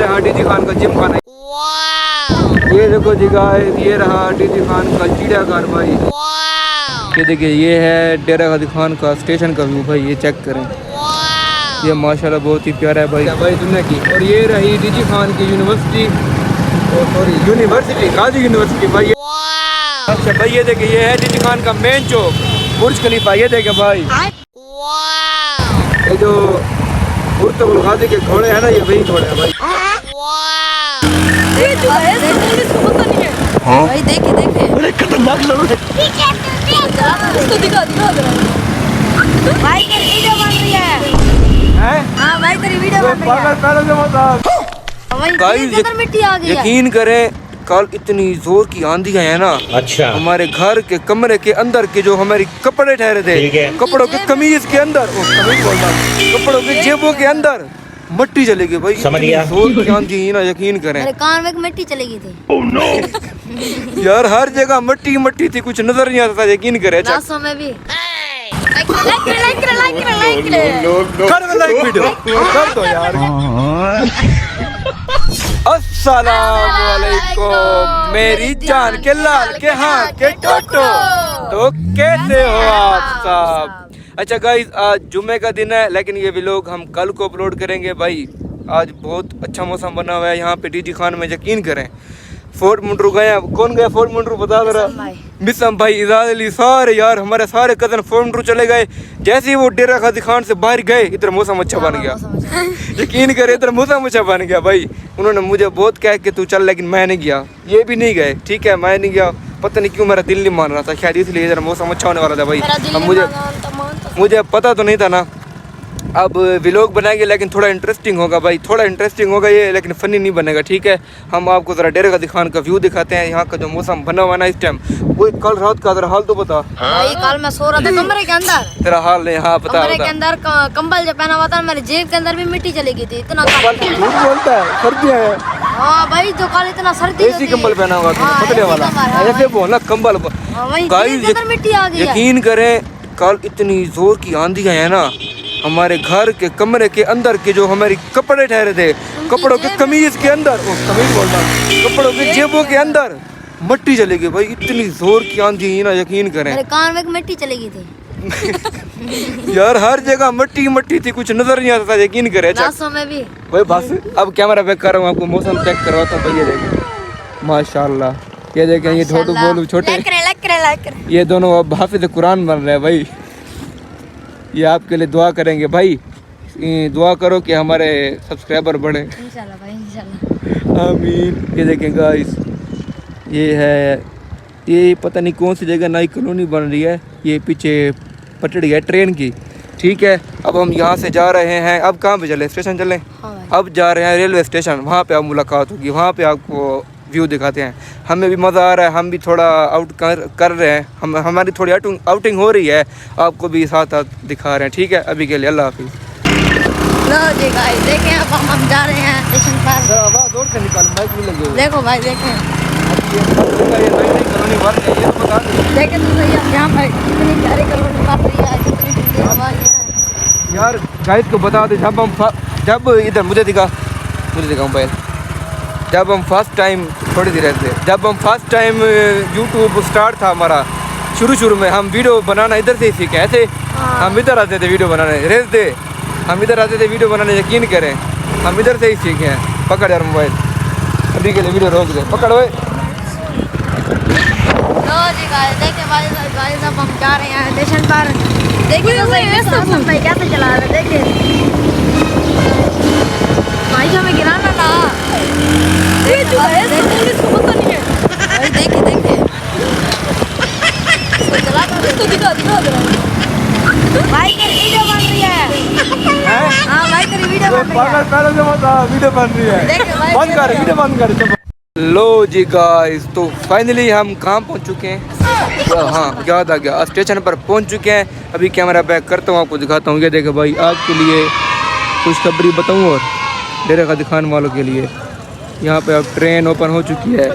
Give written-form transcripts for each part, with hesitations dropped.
रहा डीजी खान का जिम खाना। ये देखो जी गाइस, ये रहा डीजी खान का चिड़ियाघर भाई। ये देखिए, ये है डेरा गाजी खान का स्टेशन का व्यू भाई, ये चेक करें। ये माशाल्लाह बहुत ही प्यारा है भाई दुनिया की। और ये रही डीजी खान की यूनिवर्सिटी, सॉरी यूनिवर्सिटी, गाजी यूनिवर्सिटी भाई। अच्छा भाई ये देखिए, ये है डीजी खान का मेन चौक, बुर्ज खलीफा। ये देखे भाई, ये जो बुर्ज गाजी के घोड़े हैं ना, ये वही घोड़े हैं भाई। ये जो है इसको पता नहीं है भाई। देखे देखे बड़े खतरनाक लोग हैं। इसको दिखा भाई, तेरी वीडियो बन रही है। हाँ भाई, तेरी वीडियो बन रही है। मिट्टी आ गई। यकीन करें, कल इतनी जोर की आंधी है ना। अच्छा। हमारे घर के कमरे के अंदर के जो हमारे कपड़े ठहरे थे, कपड़ों के कमीज के अंदर, कपड़ों के जेबों के अंदर मिट्टी चली गई भाई। समझ गया। जोर की आंधी ना, यकीन करें। मेरे कान में मिट्टी चली गई थी। oh, no. यार हर जगह मिट्टी मिट्टी थी, कुछ नजर नहीं आता था, यकीन करें। लाशों में भी कर दो यार। अस्सलामुअलैकुम मेरी जान के लाल के हाथ के टोटो, तो कैसे हो आप सब? अच्छा गाइस, आज जुम्मे का दिन है, लेकिन ये व्लॉग हम कल को अपलोड करेंगे भाई। आज बहुत अच्छा मौसम बना हुआ है यहाँ पे डीजी खान में, यकीन करें। फोर्ट मुंड्रू गए। कौन गया फोर्ट मुंड्रू बता जरा? मिसम भाई, इजाज अली, सारे यार हमारे सारे कजन फोर्ट मुंड्रू चले गए। जैसे ही वो डेरा गाजी खान से बाहर गए, इधर मौसम अच्छा बन गया। यकीन करे, इधर मौसम अच्छा बन गया भाई। उन्होंने मुझे बहुत कहा कि तू चल, लेकिन मैं नहीं गया। ये भी नहीं गए, ठीक है, मैं नहीं गया। पता नहीं क्यों मेरा दिल नहीं मान रहा था, शायद इसलिए इधर मौसम अच्छा होने वाला था भाई। अब मुझे पता तो नहीं था ना। अब व्लॉग बनाएंगे, लेकिन थोड़ा इंटरेस्टिंग होगा भाई, थोड़ा इंटरेस्टिंग होगा ये, लेकिन फ़नी नहीं बनेगा, ठीक है। हम आपको ज़रा डेरा गाजी खान का व्यू दिखाते हैं, यहाँ का जो मौसम बना हुआ ना इस टाइम। वो कल रात का ज़रा हाल तो बता भाई। कल मैं सो रहा था कमरे के अंदर। तेरा हाल नहीं? हाँ पता। कमरे के अंदर कंबल जो पहना हुआ था, मेरे जेब के अंदर भी मिट्टी चली गई थी। इतना बोलता है, सर्दी है। हाँ भाई, जो कल इतना सर्दी। ऐसी कंबल पहना हुआ था, पतले वाला, ऐसे बोलना कंबल। मिट्टी आ गई। यकीन करें, कल इतनी जोर की आंधी है ना, हमारे घर के कमरे के अंदर के जो हमारे कपड़े ठहरे थे, कपड़ों के कमीज के अंदर, कमीज बोलना, कपड़ों के जेबों के अंदर मिट्टी चली गई भाई। इतनी जोर की आंधी ना, यकीन करें। मेरे कान में मिट्टी चली गई थी। यार हर जगह मिट्टी मिट्टी थी, कुछ नजर नहीं आता था, यकीन करें। लाशों में भी भाई बस अब कैमरा बैक कर रहा हूँ, आपको मौसम चेक करवाता हूँ भाई। ये देखें माशाल्लाह, ये देखें, ये छोटू बोलू छोटे, ये दोनों अब हाफिज कुरान बन रहे हैं भाई। ये आपके लिए दुआ करेंगे भाई, दुआ करो कि हमारे सब्सक्राइबर बढ़े इंशाल्लाह भाई, इंशाल्लाह आमीन। ये देखें गाइस, ये है, ये पता नहीं कौन सी जगह नई कॉलोनी बन रही है। ये पीछे पटड़ी है ट्रेन की, ठीक है। अब हम यहाँ से जा रहे हैं, अब कहाँ पे चले? स्टेशन चलें? हाँ अब जा रहे हैं रेलवे स्टेशन, वहाँ पे आप मुलाकात होगी, वहाँ पे आपको व्यू दिखाते हैं। हमें भी मज़ा आ रहा है, हम भी थोड़ा आउट कर रहे हैं, हमारी थोड़ी आउटिंग हो रही है, आपको भी साथ साथ दिखा रहे हैं, ठीक है। अभी के लिए अल्लाह हाफिज़। लो जी गाइस, देखें अब हम जा रहे हैं स्टेशन पर। आवाज़ जोर से निकाल, माइक भी लगे। देखो भाई, देखें, देखें तो सही, अब यहाँ पर कितनी प्यारी कॉलोनी बन रही है, कितनी ठंडी हवा है। यार गाइस को बता दे, जब इधर मुझे दिखा मोबाइल, जब हम फर्स्ट टाइम, थोड़ी देर से, जब हम फर्स्ट टाइम यूट्यूब स्टार्ट था हमारा, शुरू में हम वीडियो बनाना इधर से ही सीखे थे। हम इधर आते थे वीडियो बनाने, रेस दे, हम इधर आते थे वीडियो बनाने, यकीन करें हम इधर से ही सीखे हैं। पकड़ यार मोबाइल, अभी के लिए वीडियो रोक दे, पकड़ भाई। देखिए भाई, अब हम जा रहे हैं स्टेशन पर। देखिए तो सही भाई कैसे चला रहे हैं, देखिए भाई, हमें गिराना ना। ये जो है इसको पता नहीं है भाई। देखिए इसको चला कर, इसको दिखा भाई, तेरी वीडियो बन रही है। हाँ भाई, तेरी वीडियो बन रही है। बंद कर वीडियो, बंद कर। लो जी गाइस, तो फाइनली हम कहाँ पहुँच चुके हैं? हाँ याद आ गया, स्टेशन पर पहुँच चुके हैं। अभी कैमरा बैक करता हूँ, आपको दिखाता हूँ। ये देखे भाई, आपके लिए खुशखबरी बताऊँ और डेरा गाजी खान वालों के लिए, यहाँ पे अब ट्रेन ओपन हो चुकी है।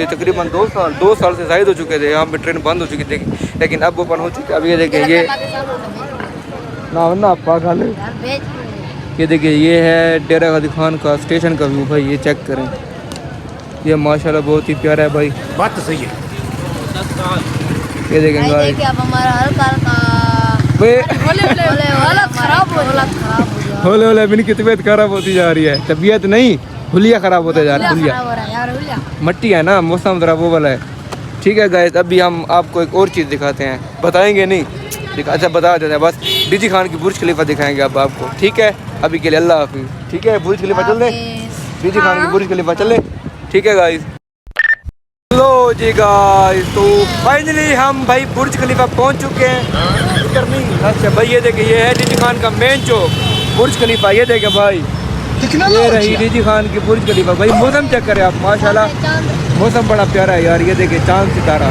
तकरीबन 2 साल से ज़ायद हो चुके थे, यहाँ पे ट्रेन बंद हो चुकी थी, लेकिन अब ओपन हो चुकी है। अब ये देखें, ये ना पागल ये देखिए ये है डेरा गाजी खान का स्टेशन का व्यू भाई, ये चेक करें, ये माशाल्लाह बहुत ही प्यारा है भाई। बात तो सही है। ये देखें गाइस, देखिए अब हमारा हल्का होले होले अपनी की तबीयत खराब होती जा रही है, तबीयत नहीं हुलिया खराब होते जा रही है, हुलिया मट्टी है ना, मौसम जरा वो वाला है। ठीक है गाइस, अभी हम आपको एक और चीज़ दिखाते हैं, बताएंगे नहीं, अच्छा बता देते हैं बस, डीजी खान की बुर्ज खलीफा दिखाएंगे अब आपको। ठीक है, अभी के लिए अल्लाह हाफिज़। ठीक है, बुर्ज खलीफा चल दे, डीजी खान की बुर्ज खलीफा चल दे। ठीक है गाइस, लो जी गाइस, तो फाइनली हम भाई बुर्ज खलीफा पहुंच चुके हैं। अच्छा भाई ये देखिए, ये है डीजी खान का मेन चौक, बुर्ज खलीफा। ये देखे भाई, ये रही डीजी खान की बुर्ज खलीफा। भाई मौसम चेक करें आप, माशाल्लाह मौसम बड़ा प्यारा है यार। ये देखिए चांद सितारा,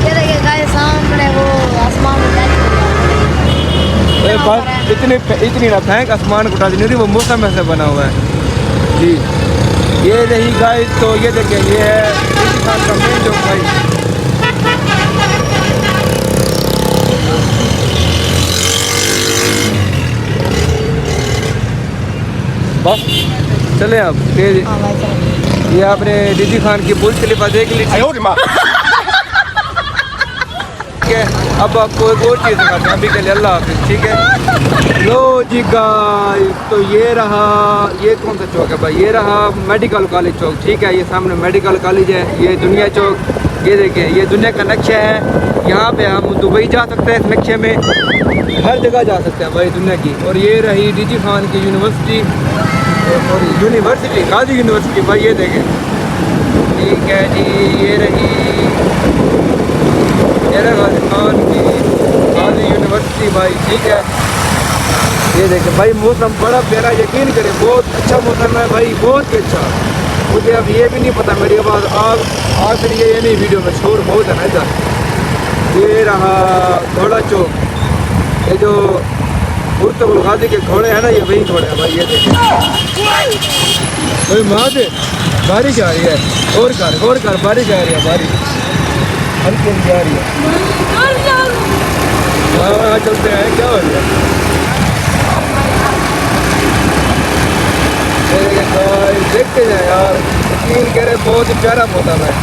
ये देखिए गाइस सामने वो आसमान बस इतनी ना फेंक आसमान को उठा दी, वो मौसम ऐसे बना हुआ है जी। ये रही गाइस, तो ये देखिए ये है डीजी खान का मेन चौक भाई। बस चले अब तेज, ये आपने डीजी खान की बुर्ज खलीफा देख ली, ठीक है। अब आपको एक और चीज़ दिखाते हैं, अभी के लिए अल्लाह हाफिज़। ठीक है, लो जी गाइस, तो ये रहा, ये कौन सा चौक है भाई, ये रहा मेडिकल कॉलेज चौक। ठीक है, ये सामने मेडिकल कॉलेज है, ये दुनिया चौक। ये देखिए ये दुनिया का नक्शा है, यहाँ पे हम दुबई जा सकते हैं इस नक्शे में, हर जगह जा सकते हैं भाई दुनिया की। और ये रही डीजी खान की यूनिवर्सिटी, और यूनिवर्सिटी गाजी यूनिवर्सिटी भाई, ये देखें। ठीक है जी, ये रही डेरा गाजी खान की गाजी यूनिवर्सिटी भाई। ठीक है, ये देखें भाई मौसम बड़ा प्यारा, यकीन करें बहुत अच्छा मौसम है भाई, बहुत ही अच्छा। मुझे अब ये भी नहीं पता मेरी आवाज़ आ रही है या नहीं, वीडियो में शोर बहुत है ना इधर। ये रहा घोड़ा चौक, ये जो मुर्तबुल गाजी के घोड़े हैं ना, ये वही घोड़े हैं भाई। ये देखें भाई, माँ दे बारिश आ रही है, और कर बारिश आ रही है, बारिश हल्की हल्की आ रही है। हाँ चलते हैं, क्या हो रहा है। देखते जाए यार, यकीन कह रहे बहुत ही प्यारा मौसम है।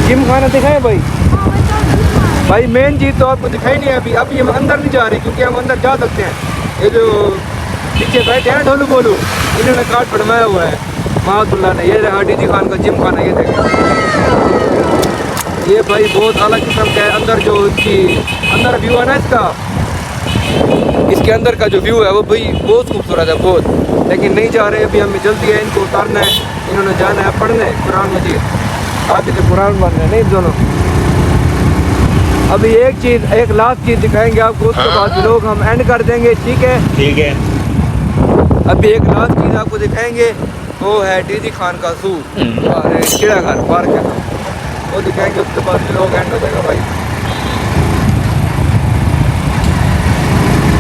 जिम खाना दिखाएं भाई, भाई मेन चीज़ तो आपको दिखाई नहीं है अभी। अभी हम अंदर नहीं जा रहे क्योंकि हम अंदर जा सकते हैं। ये जो पीछे बैठे हैं ढोलू बोलू, इन्होंने कार्ड बनवाया हुआ है माहतुल्ला ने। ये रहा डीजी खान का जिम खाना, ये देखो ये भाई बहुत अलग किस्म का है। अंदर जो इसकी अंदर व्यू है ना इसका, इसके अंदर का जो व्यू है वो भाई बहुत खूबसूरत है बहुत। लेकिन नहीं जा रहे अभी, हमें जल्दी है, इनको उतारना है, इन्होंने जाना है पढ़ने कुरान मजीद, आगे से कुरान पढ़ रहे हैं नहीं दोनों। अभी एक लास्ट चीज़ दिखाएंगे आपको, उसके बाद लोग हम एंड कर देंगे। ठीक है, ठीक है। अभी एक लास्ट चीज़ आपको दिखाएंगे, वो है डीजी खान का जू, चिड़ियाघर पार्क है, वो दिखाएंगे, उसके बाद लोग एंड हो जाएगा भाई।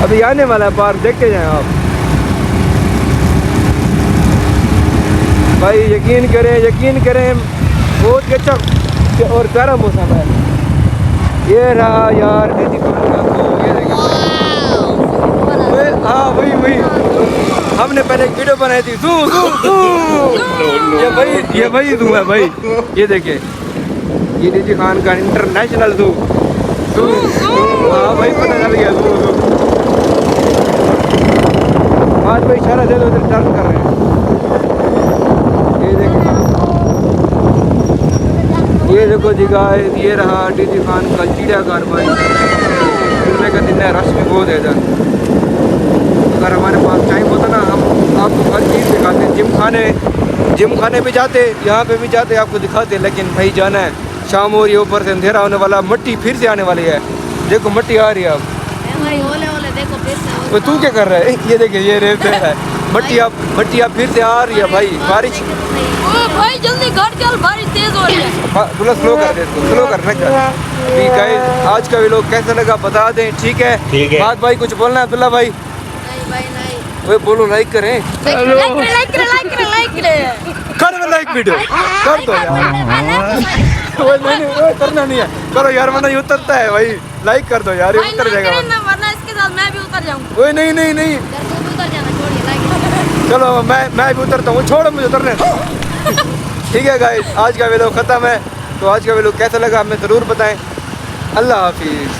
अभी आने वाला है पार्क, देखते जाएं आप भाई। यकीन करें बहुत ही अच्छा और प्यारा मौसम है। ये रहा यार डीजी खान का तो, ये देखिए हाँ वही हमने पहले एक वीडियो बनाई थी, जू ये भाई जू है भाई। ये देखिए ये डीजी खान का इंटरनेशनल जू, हाँ भाई पता चल गया जू। आज भाई इशारा दे दो, उधर टर्न कर रहे हैं। ये देखो जी गाइस, ये रहा डीजी खान का चिड़ियाघर भाई। जुम्मे का दिन है, रश भी बहुत है इधर। अगर हमारे पास टाइम होता ना, हम आपको हर चीज़ दिखाते हैं। जिम खाने भी जाते, यहाँ पे भी जाते, आपको दिखाते। लेकिन भाई जाना है, शाम हो रही है, ऊपर से अंधेरा होने वाला, मिट्टी फिर से आने वाली है। देखो मिट्टी आ रही है अब। देखो फिर से तो तू क्या कर रहा है, ये देखिए ये रेत है, मिट्टी अब फिर से आ रही है भाई। बारिश भाई जल्दी घर चल, बारिश तेज हो रही है। थोड़ा स्लो कर दे, स्लो करना क्या। ठीक है, आज का व्लॉग कैसा लगा बता दें। ठीक है, ठीक है। बात भाई कुछ बोलना है अब्दुल्ला भाई? नहीं भाई नहीं। ओए बोलो लाइक करें। लाइक कर दो लाइक वीडियो कर दो यार। ओए नहीं करना नहीं है, करो यार वरना ये उतरता है भाई। लाइक कर दो यार, ये उतर जाएगा वरना इसके साथ मैं भी उतर जाऊंगा। ओए नहीं नहीं नहीं उतर जाना, छोड़िए लाइक। चलो मैं भी उतरता हूँ, छोड़ो मुझे उतरने। ठीक है गाइस, आज का वीडियो खत्म है। तो आज का वीडियो कैसा लगा हमें ज़रूर बताएं। अल्लाह हाफिज़।